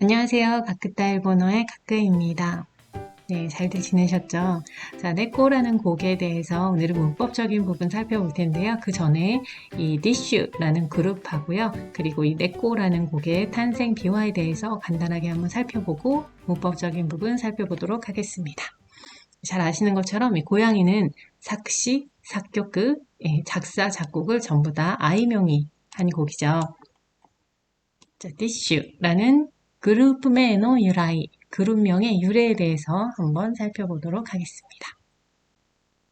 안녕하세요. 가꾸타 일본어의 가꾸입니다. 네, 잘들 지내셨죠? 자, 네꼬라는 곡에 대해서 오늘은 문법적인 부분 살펴볼 텐데요. 그 전에 이 디슈라는 그룹하고요. 그리고 이 네꼬라는 곡의 탄생 비화에 대해서 간단하게 한번 살펴보고 문법적인 부분 살펴보도록 하겠습니다. 잘 아시는 것처럼 이 고양이는 삭시, 삭교크, 작사, 작곡을 전부 다 아이명이 한 곡이죠. 자, 디슈라는 그룹명의 유라이, 그룹명의 유래에 대해서 한번 살펴보도록 하겠습니다.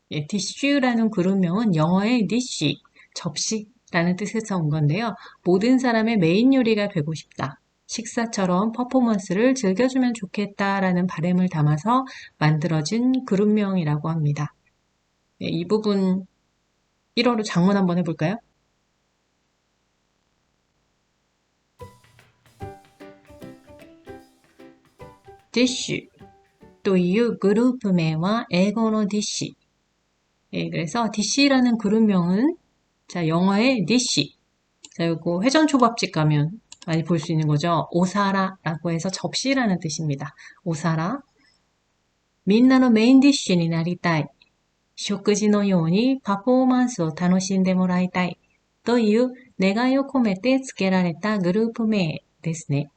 예, 디슈라는 그룹명은 영어의 디쉬, 접시라는 뜻에서 온 건데요. 모든 사람의 메인 요리가 되고 싶다. 식사처럼 퍼포먼스를 즐겨주면 좋겠다라는 바람을 담아서 만들어진 그룹명이라고 합니다. 예, 이 부분 1어로 장문 한번 해볼까요? ディッシュというグループ名は英語のディッシュ。 예, 그래서 DC라는 그룹명은 자, 영어의 디시. 자, 요거 회전초밥집 가면 많이 볼 수 있는 거죠. 오사라라고 해서 접시라는 뜻입니다. 오사라. みんなのメインディッシュになりたい。食事のようにパフォーマンスを楽しんでもらいたいという願いを込めて付けられたグループ名ですね。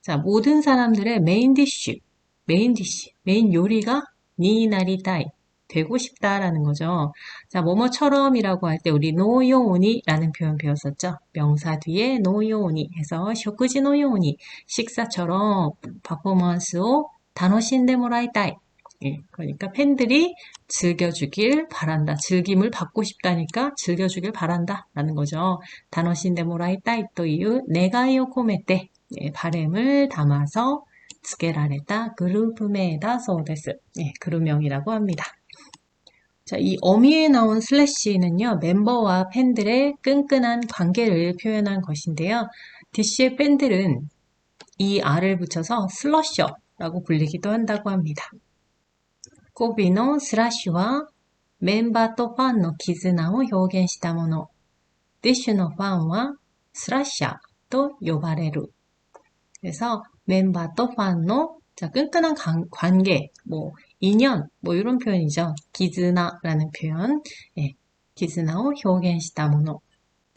자, 모든 사람들의 메인 요리가 니なりたい, 되고 싶다라는 거죠. 자, 뭐뭐처럼이라고 할 때 우리 노요오니라는 표현 배웠었죠. 명사 뒤에 노요오니 해서 쇼쿠지노요오니, 식사처럼 퍼포먼스を 楽しんでもらいたい. 예, 그러니까 팬들이 즐겨주길 바란다. 즐김을 받고 싶다니까 즐겨주길 바란다. 라는 거죠. 楽しんでもらいたいという願いを込めて예, 바램을 담아서 付けられた 그룹명이다そうです. 예, 그룹명이라고 합니다. 자, 이 어미에 나온 슬래시는요, 멤버와 팬들의 끈끈한 관계를 표현한 것인데요. DC의 팬들은 이 R을 붙여서 슬러셔라고 불리기도 한다고 합니다. 코비노 슬래시와 멤버 또 팬의 絆を 表現したもの. DC의 팬은 슬래셔と 呼ばれる. 그래서 멤버 또 팬의 자, 끈끈한 관계, 뭐 인연, 뭐 이런 표현이죠. 기즈나라는 표현, 예, 기즈나を 表現したもの.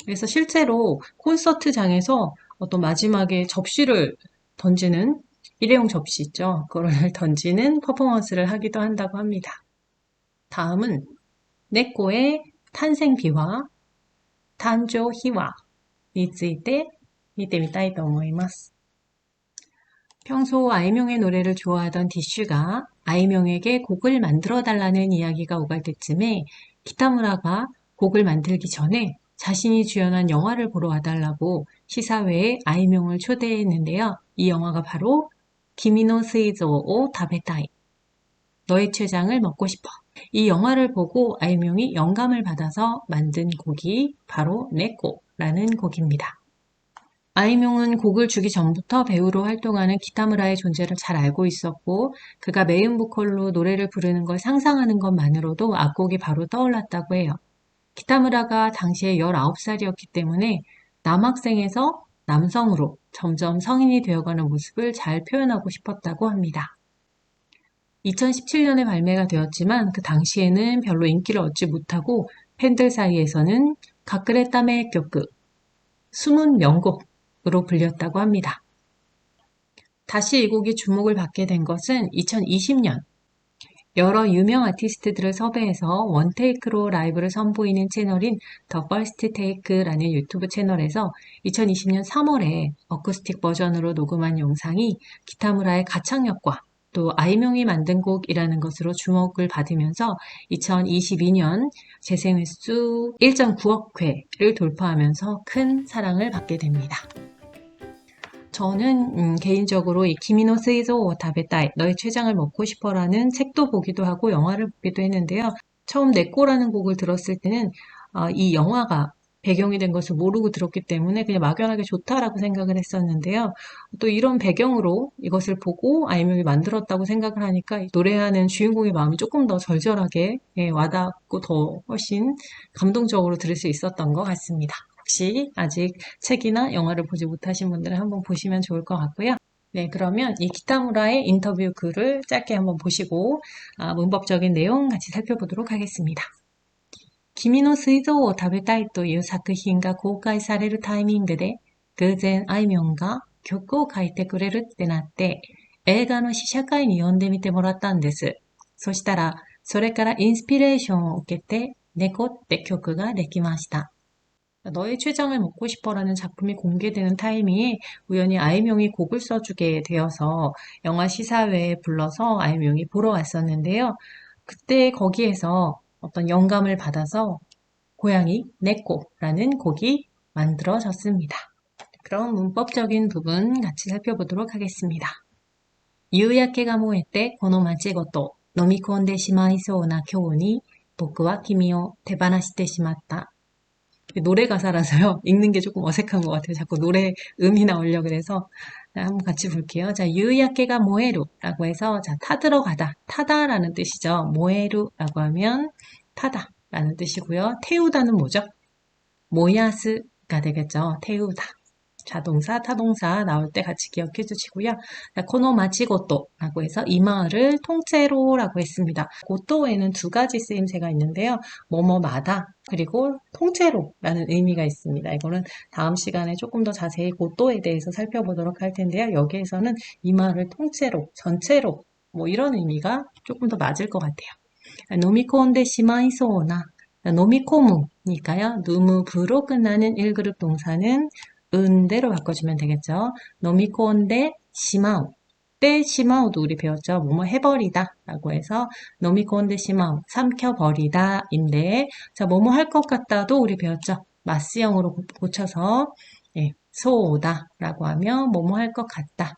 그래서 실제로 콘서트장에서 어떤 마지막에 접시를 던지는 일회용 접시 있죠. 그거를 던지는 퍼포먼스를 하기도 한다고 합니다. 다음은 네코의 탄생 비화, 탄조 희화について見てみたいと思います. 평소 아이명의 노래를 좋아하던 디슈가 아이명에게 곡을 만들어달라는 이야기가 오갈 때쯤에 기타무라가 곡을 만들기 전에 자신이 주연한 영화를 보러 와달라고 시사회에 아이명을 초대했는데요. 이 영화가 바로 기미노 스이조오 타베타이, 너의 췌장을 먹고 싶어. 이 영화를 보고 아이명이 영감을 받아서 만든 곡이 바로 네코라는 곡입니다. 아이명은 곡을 주기 전부터 배우로 활동하는 기타무라의 존재를 잘 알고 있었고 그가 메인 보컬로 노래를 부르는 걸 상상하는 것만으로도 악곡이 바로 떠올랐다고 해요. 기타무라가 당시에 19살이었기 때문에 남학생에서 남성으로 점점 성인이 되어가는 모습을 잘 표현하고 싶었다고 합니다. 2017년에 발매가 되었지만 그 당시에는 별로 인기를 얻지 못하고 팬들 사이에서는 가크레타메 격크, 숨은 명곡으로 불렸다고 합니다. 다시 이 곡이 주목을 받게 된 것은 2020년 여러 유명 아티스트들을 섭외해서 원테이크로 라이브를 선보이는 채널인 더 퍼스트 테이크라는 유튜브 채널에서 2020년 3월에 어쿠스틱 버전으로 녹음한 영상이 기타무라의 가창력과 또 아이명이 만든 곡이라는 것으로 주목을 받으면서 2022년 재생 횟수 1.9억 회를 돌파하면서 큰 사랑을 받게 됩니다. 저는 개인적으로 이 기미노 스이조 타베타이, 너의 췌장을 먹고 싶어라는 책도 보기도 하고 영화를 보기도 했는데요. 처음 네꼬라는 곡을 들었을 때는 이 영화가 배경이 된 것을 모르고 들었기 때문에 그냥 막연하게 좋다라고 생각을 했었는데요. 또 이런 배경으로 이것을 보고 아이명이 만들었다고 생각을 하니까 노래하는 주인공의 마음이 조금 더 절절하게 와닿고 더 훨씬 감동적으로 들을 수 있었던 것 같습니다. 혹시 아직 책이나 영화를 보지 못하신 분들은 한번 보시면 좋을 것 같고요. 네, 그러면 이 키타무라의 인터뷰 글을 짧게 한번 보시고 문법적인 내용 같이 살펴보도록 하겠습니다. 君の水蔵を食べたいという作品が公開されるタイミングで、偶然あいみょんが曲を書いてくれるってなって、映画の試写会に呼んでみてもらったんです。そしたら、それからインスピレーションを受けて、猫って曲ができました。 너의 최장을 먹고 싶어라는 작품이 공개되는 타이밍에 우연히 아이명이 곡을 써주게 되어서 영화 시사회에 불러서 아이명이 보러 왔었는데요. 그때 거기에서 어떤 영감을 받아서 고양이 네코라는 곡이 만들어졌습니다. 그럼 문법적인 부분 같이 살펴보도록 하겠습니다. 夕焼けが燃えてこの街ごと飲み込んでしまいそうな今日に僕は君を手放してしまった. 노래 가사라서요. 읽는 게 조금 어색한 것 같아요. 자꾸 노래 음이 나오려고 그래서. 자, 한번 같이 볼게요. 자, 유야케가 모에루라고 해서, 자, 타들어가다, 타다라는 뜻이죠. 모에루라고 하면 타다라는 뜻이고요. 태우다는 뭐죠? 모야스가 되겠죠. 태우다. 자동사, 타동사 나올 때 같이 기억해 주시고요. 코노 마치고토라고 해서 이 마을을 통째로라고 했습니다. 고토에는 두 가지 쓰임새가 있는데요. 뭐뭐마다 그리고 통째로라는 의미가 있습니다. 이거는 다음 시간에 조금 더 자세히 고토에 대해서 살펴보도록 할 텐데요. 여기에서는 이 마을을 통째로, 전체로 뭐 이런 의미가 조금 더 맞을 것 같아요. 노미콘데 시마이소나 노미코무니까요. 누무부로 끝나는 1그룹 동사는 은대로 바꿔주면 되겠죠. 노미콘데 시마우. 때 시마우도 우리 배웠죠. 뭐뭐 해버리다 라고 해서 노미콘데 시마우. 삼켜버리다 인데 자 뭐뭐 할 것 같다도 우리 배웠죠. 마스형으로 고쳐서 소오다 라고 하면 뭐뭐 할 것 같다.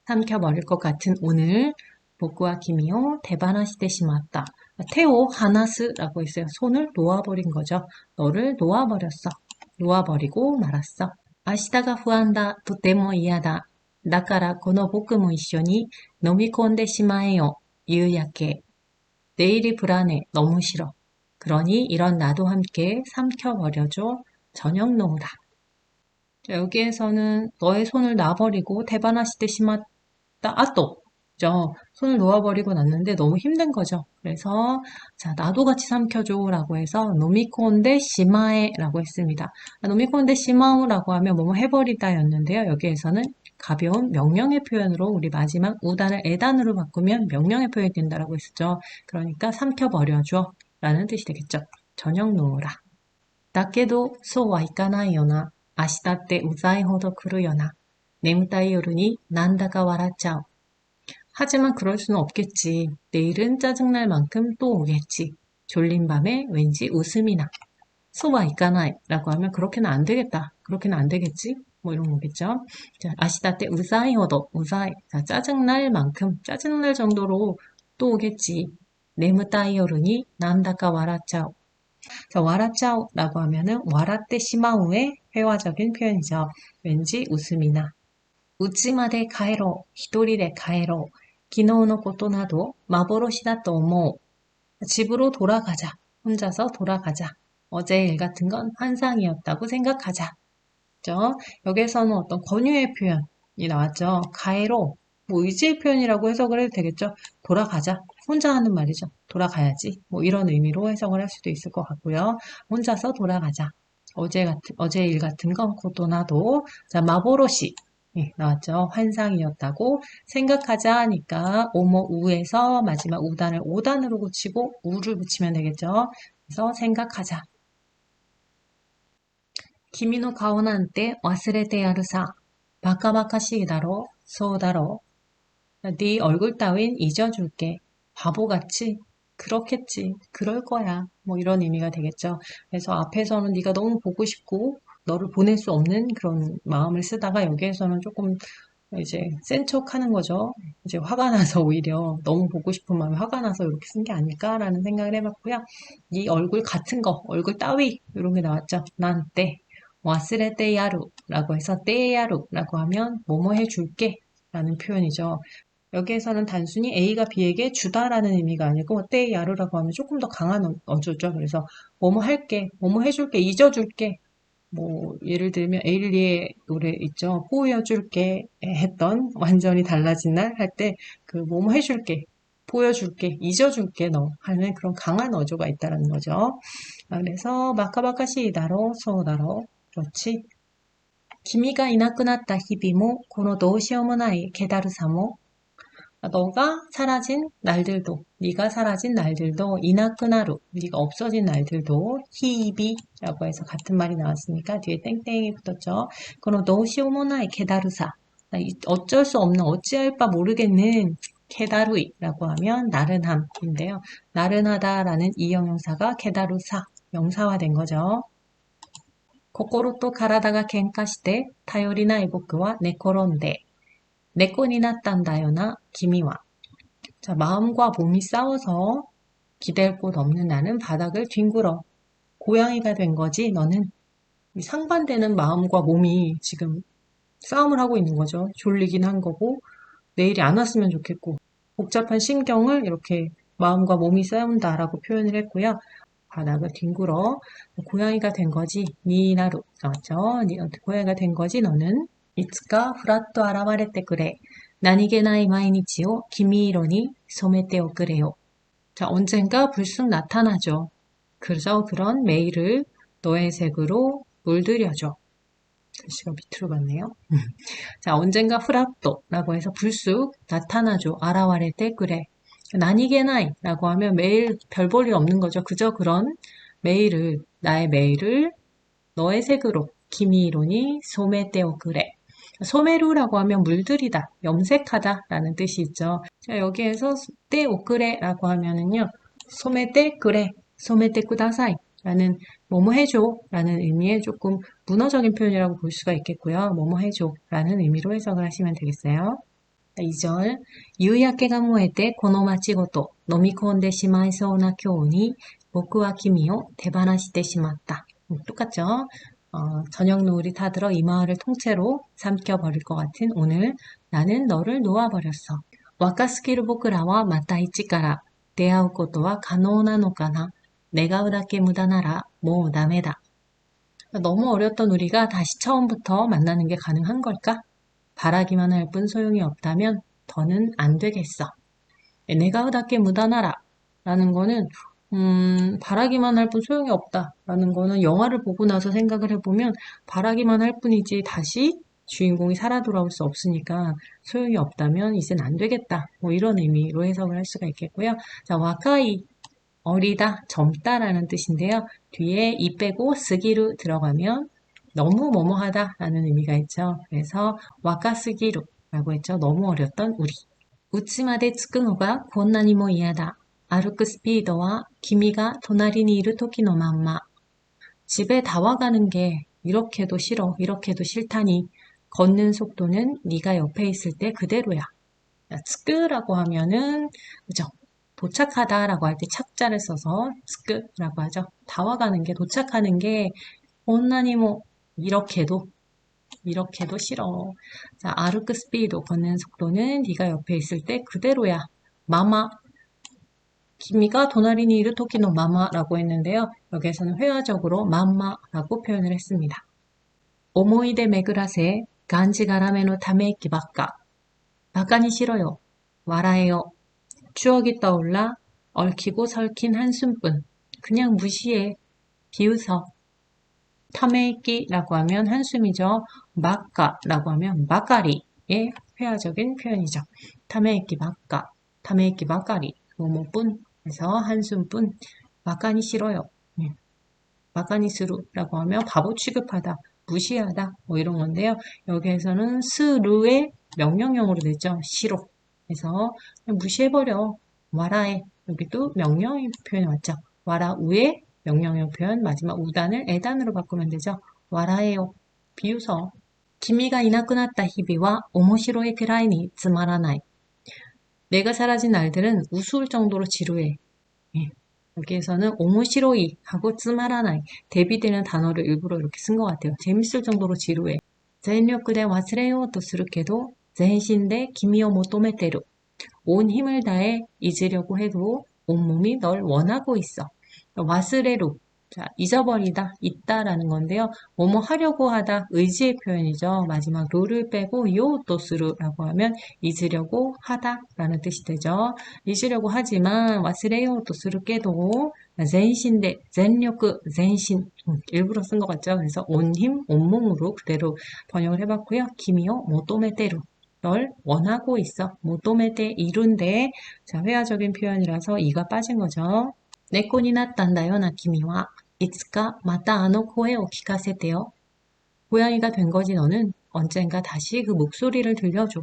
삼켜버릴 것 같은 오늘 복구와 기미오 대바나시대 시마다. 테오 하나스라고 했어요. 손을 놓아버린 거죠. 너를 놓아버렸어. 놓아버리고 말았어. 아시다가 후한다. とても嫌だ. だからこの僕も一緒に飲み込んでしまえよ. 夕焼け. 내일이 불안해. 너무 싫어. 그러니 이런 나도 함께 삼켜버려줘. 저녁 노우다. 자, 여기에서는 너의 손을 놔버리고 대바나시대 시마다. 또 손을 놓아버리고 났는데 너무 힘든 거죠. 그래서 자 나도 같이 삼켜줘라고 해서 노미콘데 시마에라고 했습니다. 노미콘데 시마우라고 하면 뭐뭐 해버리다였는데요. 여기에서는 가벼운 명령의 표현으로 우리 마지막 우단을 에단으로 바꾸면 명령의 표현이 된다라고 했었죠. 그러니까 삼켜버려줘 라는 뜻이 되겠죠. 저녁 놓으라. だけどそうはいかないよな. 明日ってうざいほど来るよな. 眠たい夜になんだか笑っちゃう. 하지만 그럴 수는 없겠지. 내일은 짜증날 만큼 또 오겠지. 졸린 밤에 왠지 웃음이 나. 소와 이까나이 라고 하면 그렇게는 안 되겠다. 그렇게는 안 되겠지. 뭐 이런 거겠죠. 자, 아시다 때 우사이 호도 우사이. 자, 짜증날 만큼 짜증날 정도로 또 오겠지. 네무따이 요르니 난다까 와라짜오. 자, 와라짜오 라고 하면은 와라떼 시마우의 회화적인 표현이죠. 왠지 웃음이 나. 家まで帰ろう。一人で帰ろう。昨日のことなど幻だと思う. 집으로 돌아가자. 혼자서 돌아가자. 어제 일 같은 건 환상이었다고 생각하자. 그죠? 여기에서는 어떤 권유의 표현이 나왔죠. 가해로 뭐 의지의 표현이라고 해석을 해도 되겠죠. 돌아가자. 혼자 하는 말이죠. 돌아가야지. 뭐 이런 의미로 해석을 할 수도 있을 것 같고요. 혼자서 돌아가자. 어제 일 같은 건 고도나도 자 마보로시 나왔죠. 환상이었다고 생각하자 하니까 오모 우에서 마지막 우단을 오단으로 고치고 우를 붙이면 되겠죠. 그래서 생각하자. 君の顔なんて忘れてやるさ. 바까바카시다로 소다로. 네 얼굴 따윈 잊어줄게. 바보같이. 그렇겠지. 그럴 거야. 뭐 이런 의미가 되겠죠. 그래서 앞에서는 네가 너무 보고 싶고 너를 보낼 수 없는 그런 마음을 쓰다가 여기에서는 조금 이제 센 척 하는 거죠. 이제 화가 나서 오히려 너무 보고 싶은 마음이 화가 나서 이렇게 쓴 게 아닐까라는 생각을 해봤고요. 이 얼굴 같은 거, 얼굴 따위 이런 게 나왔죠. 난 때. 와스레 때야루라고 해서 때야루라고 하면 뭐뭐 해줄게 라는 표현이죠. 여기에서는 단순히 A가 B에게 주다라는 의미가 아니고 때야루라고 하면 조금 더 강한 어조죠. 그래서 뭐뭐 할게, 뭐뭐 해줄게, 잊어줄게 뭐 예를 들면 에일리의 노래 있죠. 보여줄게 했던 완전히 달라진 날 할 때 그 뭐뭐 해줄게, 보여줄게, 잊어줄게 너 하는 그런 강한 어조가 있다는 거죠. 그래서 마카바카시이다로 소다로 그렇지. 君がいなくなった日々もこのどうしようもない気だるさも 너가 사라진 날들도, 네가 사라진 날들도, 이나크나루, 네가 없어진 날들도, 히비라고 해서 같은 말이 나왔으니까 뒤에 땡땡이 붙었죠. 그럼 노시오모나이 게다루사, 어쩔 수 없는, 어찌할 바 모르겠는 게다루이라고 하면 나른함인데요. 나른하다라는 이형용사가 게다루사, 명사화된 거죠. 心と体が喧嘩して頼りない僕は寝転んで猫になったんだよな君は 자, 마음과 몸이 싸워서 기댈 곳 없는 나는 바닥을 뒹굴어 고양이가 된 거지 너는. 상반되는 마음과 몸이 지금 싸움을 하고 있는 거죠. 졸리긴 한 거고 내일이 안 왔으면 좋겠고 복잡한 신경을 이렇게 마음과 몸이 싸운다라고 표현을 했고요. 바닥을 뒹굴어 고양이가 된 거지 니나루 나왔죠. 고양이가 된 거지 너는. 이츠가 후라또 아라와레테 그래 나니게나이 마이니치오 기미이로니 소메테 오그레요. 자, 언젠가 불쑥 나타나죠. 그저 그런 매일을 너의 색으로 물들여줘. 글씨가 밑으로 갔네요. 자, 언젠가 후라또라고 해서 불쑥 나타나죠. 아라와레테 그래. 나니게나이 라고 하면 매일 별 볼 일 없는 거죠. 그저 그런 매일을, 나의 매일을 너의 색으로 기미이로니 소메테오 그래. 소메루라고 하면 물들이다, 염색하다 라는 뜻이 있죠. 자, 여기에서 때오그레라고 하면은요. 소메테 그래, 소메테 꾸다사이 라는 뭐뭐 해줘 라는 의미의 조금 문어적인 표현이라고 볼 수가 있겠고요. 뭐뭐 해줘 라는 의미로 해석을 하시면 되겠어요. 2절 夕焼けが燃えてこの街ごと飲み込んでしまいそうな今日に僕は君を手放してしまった. 똑같죠? 저녁 노을이 타들어 이 마을을 통째로 삼켜버릴 것 같은 오늘 나는 너를 놓아버렸어. 若すぎる僕らはまた一から出会うことは可能なのかな願うだけ無駄ならもうダメだ. 너무 어렸던 우리가 다시 처음부터 만나는 게 가능한 걸까? 바라기만 할 뿐 소용이 없다면 더는 안 되겠어. 내가우답게 무다나라 라는 거는 바라기만 할 뿐 소용이 없다 라는 거는 영화를 보고 나서 생각을 해보면 바라기만 할 뿐이지 다시 주인공이 살아 돌아올 수 없으니까 소용이 없다면 이젠 안 되겠다 뭐 이런 의미로 해석을 할 수가 있겠고요. 자, 와카이 어리다, 젊다라는 뜻인데요. 뒤에 이 빼고 스기루 들어가면 너무 뭐뭐하다 라는 의미가 있죠. 그래서 와카스기루 라고 했죠. 너무 어렸던 우리. 우치마데 츠쿠노가 곤나니모 이하다. 아르크 스피드와 기미가 도나리니 이루 토키노 맘마. 집에 다 와가는 게 이렇게도 싫어, 이렇게도 싫다니. 걷는 속도는 네가 옆에 있을 때 그대로야. 츠쿠라고 하면은 그죠? 도착하다라고 할 때 착자를 써서 츠쿠라고 하죠. 다 와가는 게, 도착하는 게 곤나니모 이렇게도 싫어. 자, 아르크 스피드 걷는 속도는 네가 옆에 있을 때 그대로야. 마마 기미가 도나리니 이루 토키노 마마라고 했는데요. 여기에서는 회화적으로 마마라고 표현을 했습니다. 오모이데 메그라세 간지가라메노 타메이키 바까 바까니 싫어요. 와라에요. 추억이 떠올라 얽히고 설킨 한숨뿐. 그냥 무시해. 비웃어. 타메이키라고 하면 한숨이죠. 마카라고 하면 마카리의 회화적인 표현이죠. 타메이키 마카, 타메이키 마카리, 뭐뭐뿐, 그래서 한숨뿐, 마카니 싫어요. 마카니 스루라고 하면 바보 취급하다, 무시하다, 뭐 이런 건데요. 여기에서는 스루의 명령형으로 됐죠. 싫어. 그래서 그냥 무시해버려. 와라에, 여기도 명령형 표현이 왔죠. 와라우의 명령형 표현 마지막 우단을 에단으로 바꾸면 되죠. 와라에요. 비웃어. 기미가 이나쿠나타 히비와 오모시로의 그라이니 즈마라나이. 내가 사라진 날들은 우스울 정도로 지루해. 여기에서는 오모시로이 하고 즈마라나이 대비되는 단어를 일부러 이렇게 쓴 것 같아요. 재밌을 정도로 지루해. 전력대 와스레요토 스르케도 전신대 기미오 모토메테루. 온 힘을 다해 잊으려고 해도 온몸이 널 원하고 있어. 와스레루 자, 잊어버리다, 있다라는 건데요. 뭐뭐 하려고 하다, 의지의 표현이죠. 마지막 루를 빼고 요토스루라고 하면 잊으려고 하다라는 뜻이 되죠. 잊으려고 하지만 와스레요토스루께도 전신대, 전력, 전신 일부러 쓴 것 같죠. 그래서 온 힘, 온몸으로 그대로 번역을 해봤고요. 기미오 모토메테루 널 원하고 있어. 모토메테 이룬데 자, 회화적인 표현이라서 이가 빠진 거죠. 猫になったんだよな、君は。いつかまたあの声を聞かせてよ. 고양이가 된 거지 너는 언젠가 다시 그 목소리를 들려줘.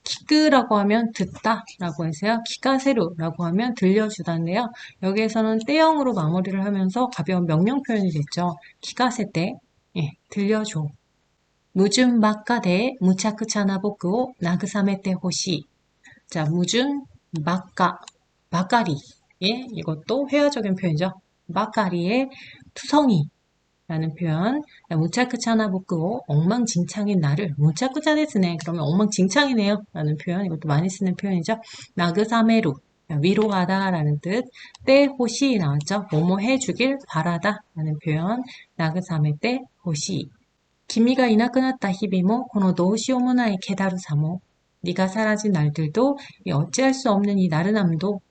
키크라고 하면 듣다라고 해서요. 키카세루라고 하면 들려주다인데요. 여기에서는 때형으로 마무리를 하면서 가벼운 명령 표현이 됐죠. 키카세테, 예, 들려줘. 무준 막가대 무차크차나 보쿠오 나그사메테 호시. 자, 무준 막가, 막가리. 예, 이것도 회화적인 표현이죠. 막가리의 투성이라는 표현. 무차크차나 보쿠오 엉망진창인 나를 무차크차 데스네. 그러면 엉망진창이네요. 라는 표현. 이것도 많이 쓰는 표현이죠. 나그사메루. 위로하다 라는 뜻. 때 호시 나왔죠. 뭐뭐 해주길 바라다 라는 표현. 나그사메 때 호시. 기미가 이나크났다 히비모 고노 도시오모나의 케다루사모. 네가 사라진 날들도 이 어찌할 수 없는 이 나른함도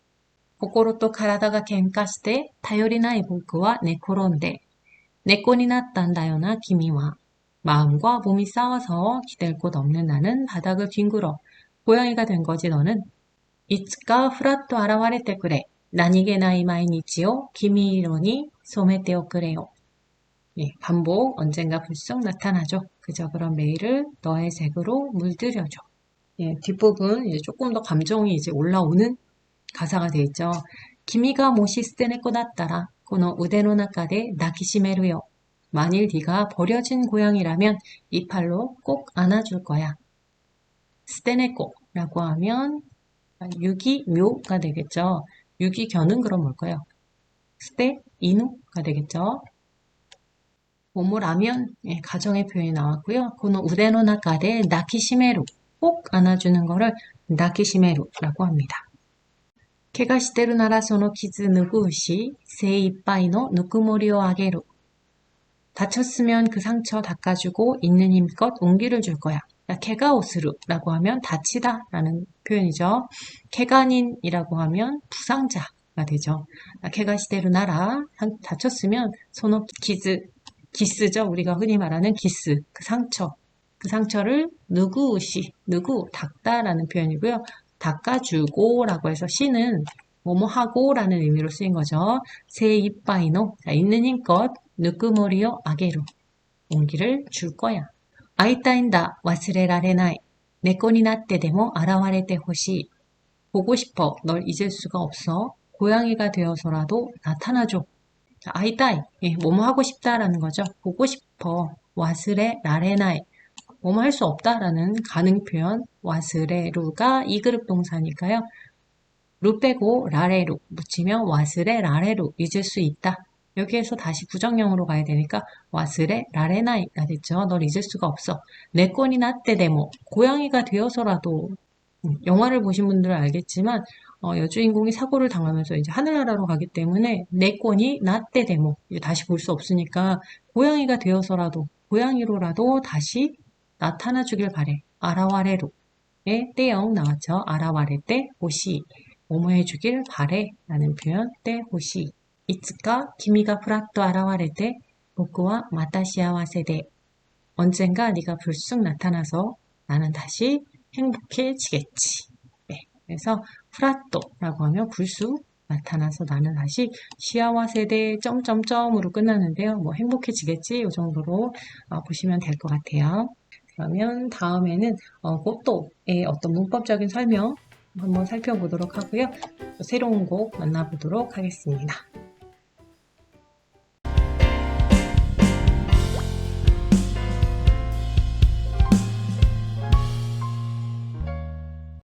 心と体が喧嘩して頼りない僕は寝転んで猫になったんだよな君は. 마음과 몸이 싸워서 기댈 곳 없는 나는 바닥을 뒹굴어 고양이가 된 거지 너는. いつかふらっと現れてくれ何気ない毎日を君色に染めておくれよ. 예, 반복 언젠가 불쑥 나타나죠. 그저 그런 매일을 너의 색으로 물들여줘. 예, 뒷부분 이제 조금 더 감정이 이제 올라오는 가사가 되어 있죠. 기미가 모시 스테네코 났다라 고노 우데노 나카데 나키시메루요. 만일 네가 버려진 고양이라면 이 팔로 꼭 안아줄 거야. 스테네코라고 하면 유기묘가 되겠죠. 유기견은 그럼 뭘까요? 스테 이누가 되겠죠. 뭐뭐라면 예, 가정의 표현이 나왔고요. 고노 우데노 나카데 나키시메루 꼭 안아주는 거를 나키시메루라고 합니다. 怪我してるならその傷拭うし、精一杯のぬくもりをあげる. 다쳤으면 그 상처 닦아주고 있는 힘껏 온기를 줄 거야. 케가오스루라고 하면 다치다 라는 표현이죠. 케가닌이라고 하면 부상자가 되죠. 케가시테루 나라 다쳤으면 소노 기스죠. 우리가 흔히 말하는 기스, 그 상처. 그 상처를 누구시, 누구, 닦다라는 표현이고요. 닦아주고 라고 해서 시는 뭐뭐 하고 라는 의미로 쓰인 거죠. 세 이빠이노, 있는 힘껏 누구머리요 아게루, 온기를 줄 거야. 아이타인다 와스레라레나이, 내꺼니 나떼데모 아라와레테 호시. 보고 싶어, 널 잊을 수가 없어. 고양이가 되어서라도 나타나줘. 아이타이, 예, 뭐뭐 하고 싶다라는 거죠. 보고 싶어, 와스레라레나이. 뭐뭐 할 수 없다라는 가능 표현 와스레루가 이그룹 동사니까요. 루 빼고 라레루 붙이면 와스레 라레루 잊을 수 있다. 여기에서 다시 부정형으로 가야 되니까 와스레 라레나이가 됐죠. 널 잊을 수가 없어. 내 꼴이 나때 데모 고양이가 되어서라도 영화를 보신 분들은 알겠지만 여주인공이 사고를 당하면서 이제 하늘나라로 가기 때문에 내 꼴이 나때 데모 이제 다시 볼 수 없으니까 고양이가 되어서라도 고양이로라도 다시 나타나 주길 바래. 아라와레루의 때형 나왔죠. 아라와레 때 호시. 뭐뭐 해주길 바래 라는 표현 때 호시. 이츠까 기미가 프라또 아라와레 때 보쿠와 마타 시아와세데. 언젠가 네가 불쑥 나타나서 나는 다시 행복해지겠지. 네, 그래서 프라또라고 하면 불쑥 나타나서 나는 다시 시아와세데 점점점으로 끝나는데요. 뭐 행복해지겠지 이 정도로 보시면 될 것 같아요. 그러면 다음에는 고토의 어떤 문법적인 설명 한번 살펴보도록 하고요. 새로운 곡 만나보도록 하겠습니다.